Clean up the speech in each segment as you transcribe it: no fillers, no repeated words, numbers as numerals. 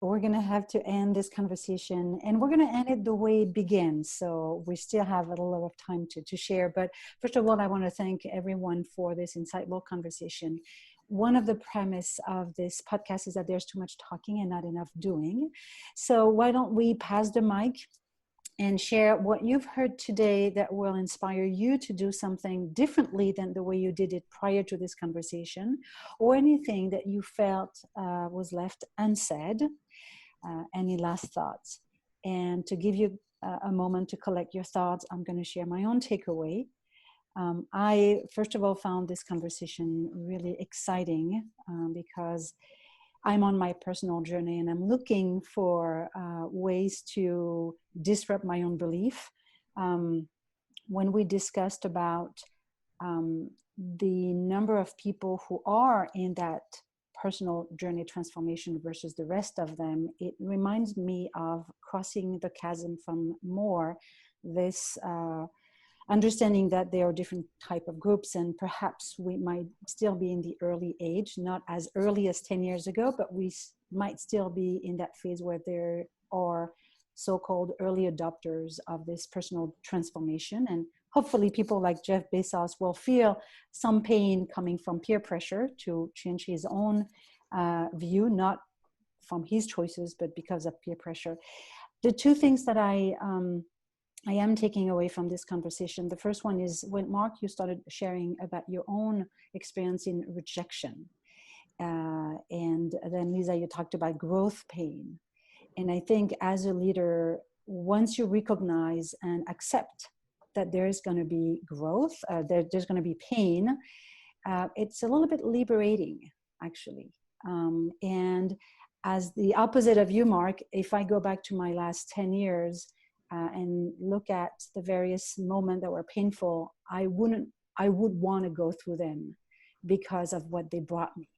we're going to have to end this conversation, and we're going to end it the way it began. So we still have a little of time to share. But first of all, I want to thank everyone for this insightful conversation. One of the premise of this podcast is that there's too much talking and not enough doing. So why don't we pass the mic and share what you've heard today that will inspire you to do something differently than the way you did it prior to this conversation, or anything that you felt was left unsaid. Any last thoughts? And to give you a moment to collect your thoughts, I'm going to share my own takeaway. I, first of all, found this conversation really exciting because I'm on my personal journey and I'm looking for ways to disrupt my own belief. When we discussed about the number of people who are in that personal journey transformation versus the rest of them, it reminds me of crossing the chasm from more this understanding that there are different type of groups, and perhaps we might still be in the early age, not as early as 10 years ago, but we might still be in that phase where there are so-called early adopters of this personal transformation. And hopefully people like Jeff Bezos will feel some pain coming from peer pressure to change his own view, not from his choices, but because of peer pressure. The two things that I am taking away from this conversation. The first one is when Mark, you started sharing about your own experience in rejection. And then Lisa, you talked about growth pain. And I think as a leader, once you recognize and accept that there's going to be growth, there's going to be pain, it's a little bit liberating, actually. And as the opposite of you, Mark, if I go back to my last 10 years, and look at the various moments that were painful, I would want to go through them because of what they brought me.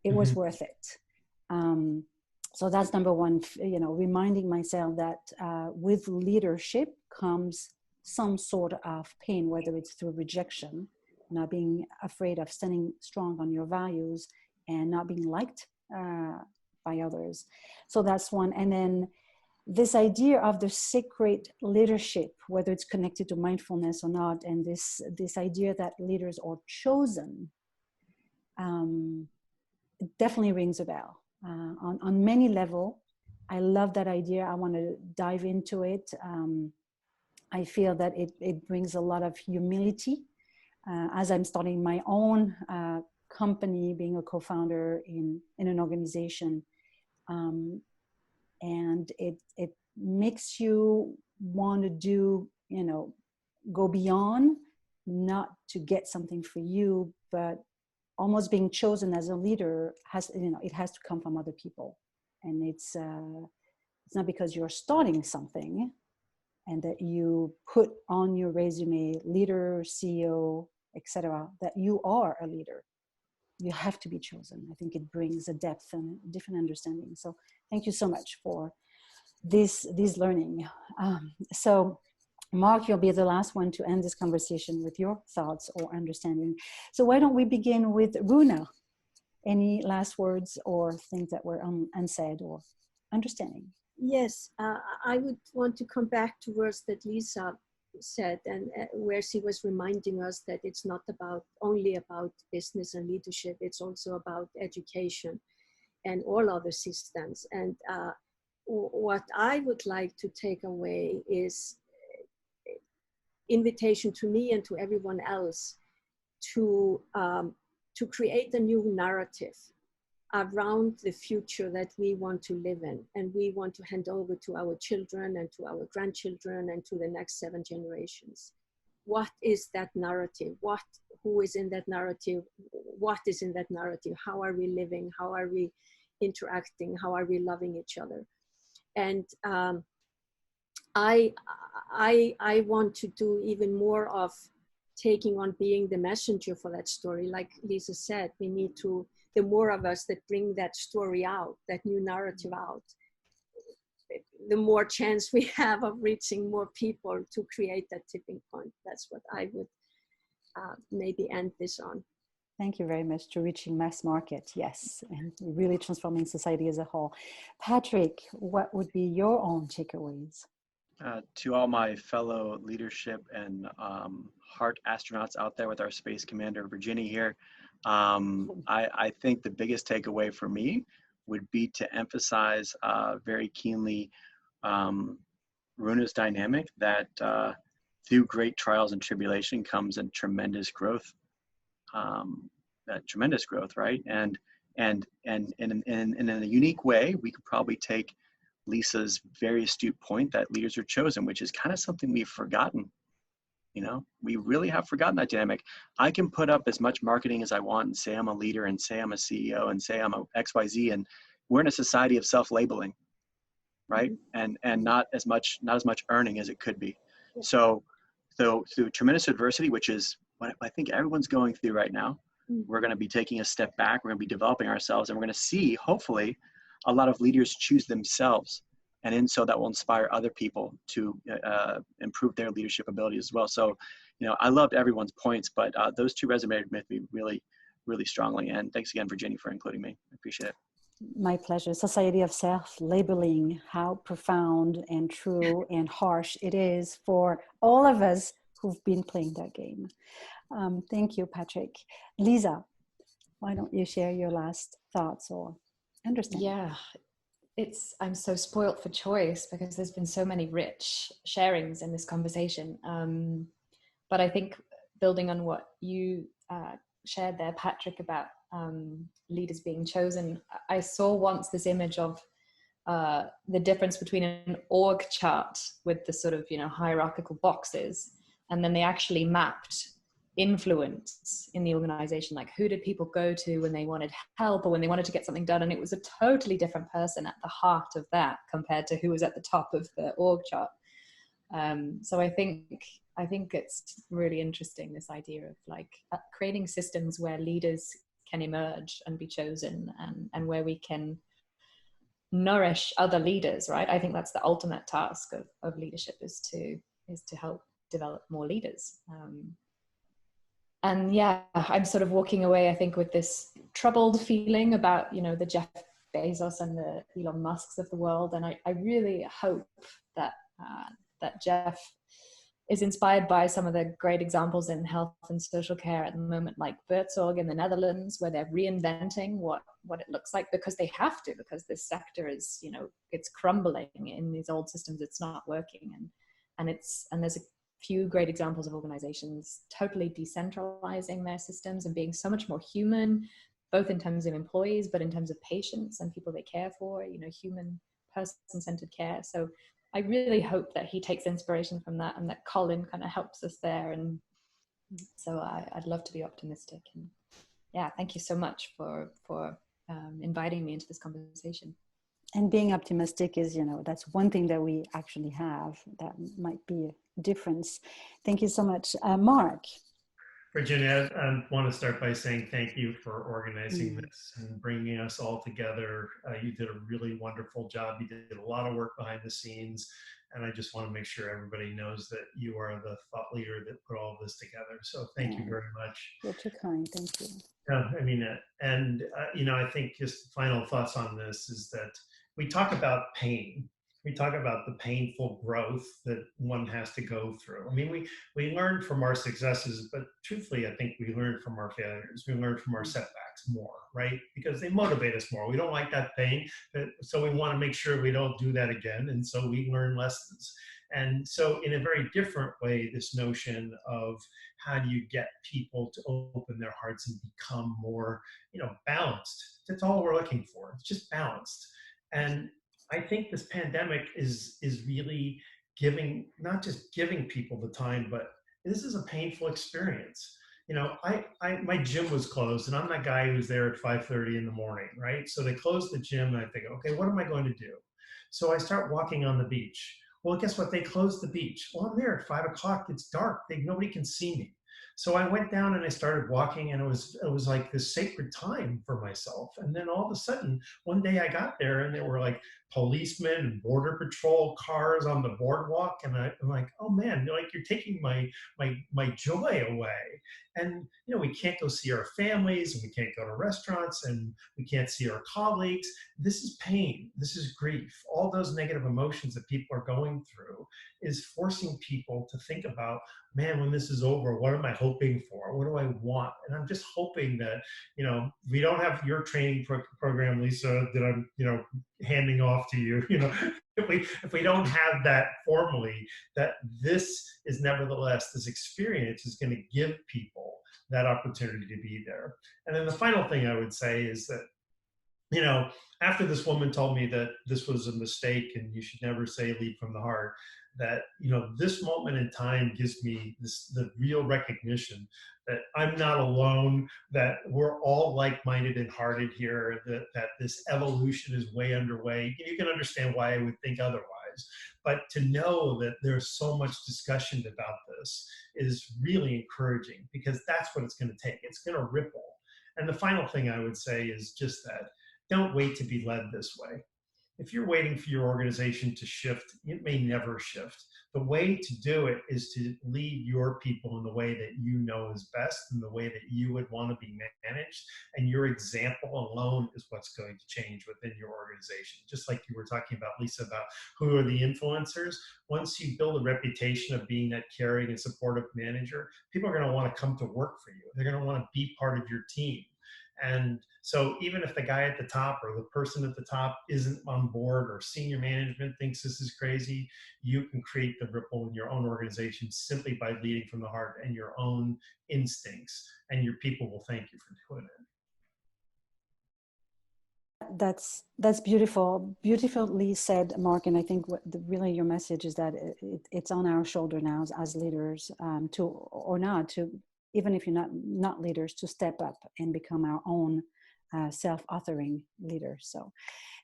It was worth it. So that's number one, reminding myself that with leadership comes some sort of pain, whether it's through rejection, not being afraid of standing strong on your values and not being liked by others. So that's one. And then this idea of the sacred leadership, whether it's connected to mindfulness or not, and this idea that leaders are chosen, it definitely rings a bell. On many levels, I love that idea. I want to dive into it. I feel that it brings a lot of humility. As I'm starting my own company, being a co-founder in an organization, and it makes you want to do, go beyond, not to get something for you, but almost being chosen as a leader it has to come from other people. And it's not because you're starting something and that you put on your resume leader, CEO, etc., that you are a leader. You have to be chosen. I think it brings a depth and a different understanding. So thank you so much for this learning. So Mark, you'll be the last one to end this conversation with your thoughts or understanding. So why don't we begin with Runa? Any last words or things that were unsaid or understanding? Yes, I would want to come back to words that Lisa said, and where she was reminding us that it's not only about business and leadership, it's also about education and all other systems. And what I would like to take away is invitation to me and to everyone else to create a new narrative around the future that we want to live in, and we want to hand over to our children and to our grandchildren and to the next 7 generations. What is that narrative? Who is in that narrative? What is in that narrative? How are we living? How are we interacting? How are we loving each other? And I want to do even more of taking on being the messenger for that story. Like Lisa said, we need to, the more of us that bring that story out, that new narrative out, the more chance we have of reaching more people to create that tipping point. That's what I would maybe end this on. Thank you very much to reaching mass market. Yes, and really transforming society as a whole. Patrick, what would be your own takeaways? To all my fellow leadership and heart astronauts out there with our Space Commander Virginia here, I think the biggest takeaway for me would be to emphasize very keenly Runa's dynamic that through great trials and tribulation comes a tremendous growth, tremendous growth, right? And in a unique way, we could probably take Lisa's very astute point that leaders are chosen, which is kind of something we've forgotten. You know, we really have forgotten that dynamic. I can put up as much marketing as I want and say I'm a leader and say I'm a CEO and say I'm a XYZ, and we're in a society of self-labeling, right? And not as much earning as it could be. So through tremendous adversity, which is what I think everyone's going through right now, we're going to be taking a step back. We're going to be developing ourselves, and we're going to see, hopefully, a lot of leaders choose themselves, and in so that will inspire other people to improve their leadership abilities as well. So, you know, I loved everyone's points, but those two resonated with me really, really strongly. And thanks again, Virginia, for including me. I appreciate it. My pleasure. Society of self-labeling, how profound and true and harsh it is for all of us who've been playing that game. Thank you, Patrick. Lisa, why don't you share your last thoughts or understanding? Yeah, I'm so spoilt for choice because there's been so many rich sharings in this conversation. But I think building on what you shared there, Patrick, about leaders being chosen, I saw once this image of the difference between an org chart with the sort of, you know, hierarchical boxes, and then they actually mapped influence in the organization. Like, who did people go to when they wanted help or when they wanted to get something done? And it was a totally different person at the heart of that compared to who was at the top of the org chart. So I think it's really interesting, this idea of like creating systems where leaders can emerge and be chosen, and where we can nourish other leaders, right? I think that's the ultimate task of leadership, is to help develop more leaders. And yeah, I'm sort of walking away, I think, with this troubled feeling about, you know, the Jeff Bezos and the Elon Musks of the world. And I really hope that that Jeff is inspired by some of the great examples in health and social care at the moment, like Buurtzorg in the Netherlands, where they're reinventing what it looks like, because they have to, because this sector is, you know, it's crumbling in these old systems. It's not working. And there's a few great examples of organizations totally decentralizing their systems and being so much more human, both in terms of employees, but in terms of patients and people they care for, you know, human person-centered care. So I really hope that he takes inspiration from that, and that Colin kind of helps us there. And so I'd love to be optimistic. And yeah, thank you so much for inviting me into this conversation. And being optimistic is, you know, that's one thing that we actually have that might be a difference. Thank you so much. Mark. Virginia, I want to start by saying thank you for organizing this and bringing us all together. You did a really wonderful job. You did a lot of work behind the scenes. And I just want to make sure everybody knows that you are the thought leader that put all of this together. So thank you very much. You're too kind. Thank you. I mean, you know, I think just final thoughts on this is that we talk about pain. We talk about the painful growth that one has to go through. I mean, we learn from our successes, but truthfully, I think we learn from our failures. We learn from our setbacks more, right? Because they motivate us more. We don't like that pain, so we want to make sure we don't do that again. And so we learn lessons. And so in a very different way, this notion of how do you get people to open their hearts and become more, you know, balanced. That's all we're looking for. It's just balanced. And I think this pandemic is really giving, not just giving people the time, but this is a painful experience. You know, my gym was closed, and I'm that guy who's there at 5:30 in the morning, right? So they closed the gym, and I think, okay, what am I going to do? So I start walking on the beach. Well, guess what? They closed the beach. Well, I'm there at 5 o'clock. It's dark. Nobody can see me. So I went down and I started walking, and it was like this sacred time for myself. And then all of a sudden, one day I got there, and there were like policemen and border patrol cars on the boardwalk, and I'm like, oh man, like you're taking my joy away. And we can't go see our families, and we can't go to restaurants, and we can't see our colleagues. This is pain. This is grief. All those negative emotions that people are going through is forcing people to think about, man, when this is over, what am I hoping for? What do I want? And I'm just hoping that, we don't have your training program, Lisa, that I'm, handing off to you, if we don't have that formally, that this is nevertheless, this experience is going to give people that opportunity to be there. And then the final thing I would say is that, after this woman told me that this was a mistake and you should never say lead from the heart, that, this moment in time gives me the real recognition that I'm not alone, that we're all like-minded and hearted here, that this evolution is way underway. You can understand why I would think otherwise. But to know that there's so much discussion about this is really encouraging, because that's what it's going to take. It's going to ripple. And the final thing I would say is just that don't wait to be led this way. If you're waiting for your organization to shift, it may never shift. The way to do it is to lead your people in the way that you know is best, and the way that you would want to be managed. And your example alone is what's going to change within your organization. Just like you were talking about, Lisa, about who are the influencers. Once you build a reputation of being that caring and supportive manager, people are going to want to come to work for you. They're going to want to be part of your team. And so even if the guy at the top or the person at the top isn't on board, or senior management thinks this is crazy, you can create the ripple in your own organization simply by leading from the heart and your own instincts, and your people will thank you for doing it. That's beautifully said, Mark. And I think really your message is that it's on our shoulder now as leaders, to, or not to, even if you're not leaders, to step up and become our own self-authoring leaders. So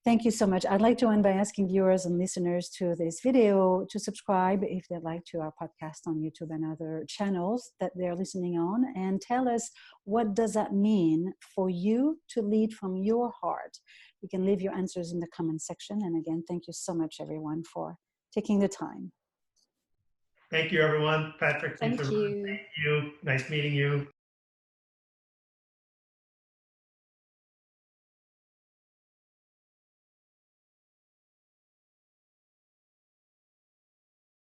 thank you so much. I'd like to end by asking viewers and listeners to this video to subscribe if they'd like to our podcast on YouTube and other channels that they're listening on, and tell us, what does that mean for you to lead from your heart? You can leave your answers in the comment section. And again, thank you so much, everyone, for taking the time. Thank you, everyone. Patrick, Thank you. Thank you. Nice meeting you.